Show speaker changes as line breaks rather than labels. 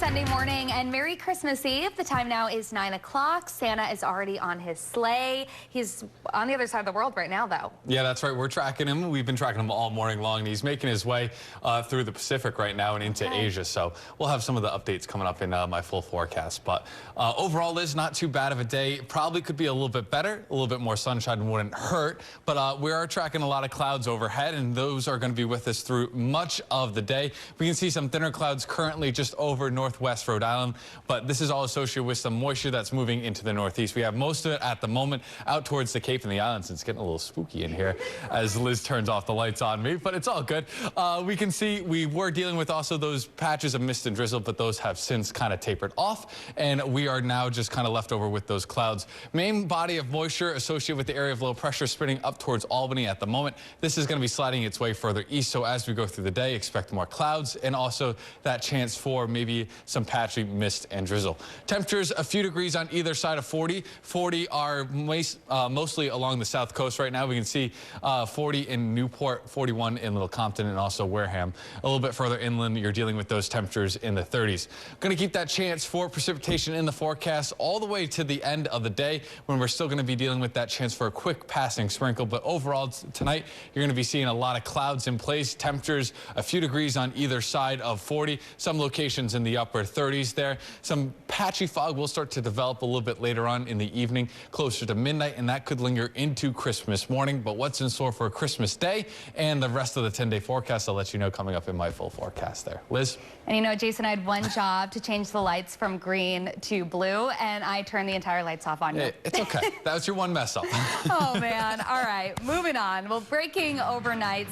Sunday morning and Merry Christmas Eve. The time now is 9 o'clock. Santa is already on his sleigh. He's on the other side of the world right now, though.
Yeah, that's right. We're tracking him. We've been tracking him all morning long, and he's making his way through the Pacific right now and into Asia. So we'll have some of the updates coming up in my full forecast. But overall, Liz, not too bad of a day. Probably could be a little bit better. A little bit more sunshine wouldn't hurt. But we are tracking a lot of clouds overhead, and those are going to be with us through much of the day. We can see some thinner clouds currently just over northwest Rhode Island, but this is all associated with some moisture that's moving into the northeast. We have most of it at the moment out towards the Cape and the islands. It's getting a little spooky in here as Liz turns off the lights on me, but it's all good. We can see we were dealing with also those patches of mist and drizzle, but those have since kind of tapered off, and we are now just kind of left over with those clouds. Main body of moisture associated with the area of low pressure spinning up towards Albany at the moment. This is going to be sliding its way further east, so as we go through the day, expect more clouds and also that chance for maybe some patchy mist and drizzle. Temperatures a few degrees on either side of 40. 40 are mostly along the south coast right now. We can see 40 in Newport, 41 in Little Compton, and also Wareham. A little bit further inland, you're dealing with those temperatures in the 30s. Going to keep that chance for precipitation in the forecast all the way to the end of the day, when we're still going to be dealing with that chance for a quick passing sprinkle. But overall tonight, you're going to be seeing a lot of clouds in place. Temperatures a few degrees on either side of 40. Some locations in the upper 30s there. Some patchy fog will start to develop a little bit later on in the evening, closer to midnight, and that could linger into Christmas morning. But what's in store for Christmas Day and the rest of the 10-day forecast, I'll let you know coming up in my full forecast there. Liz?
And you know, Jason, I had one job to change the lights from green to blue, and I turned the entire lights off on you.
It's okay. That was your one mess up.
Oh, man. All right. Moving on. Well, breaking overnight.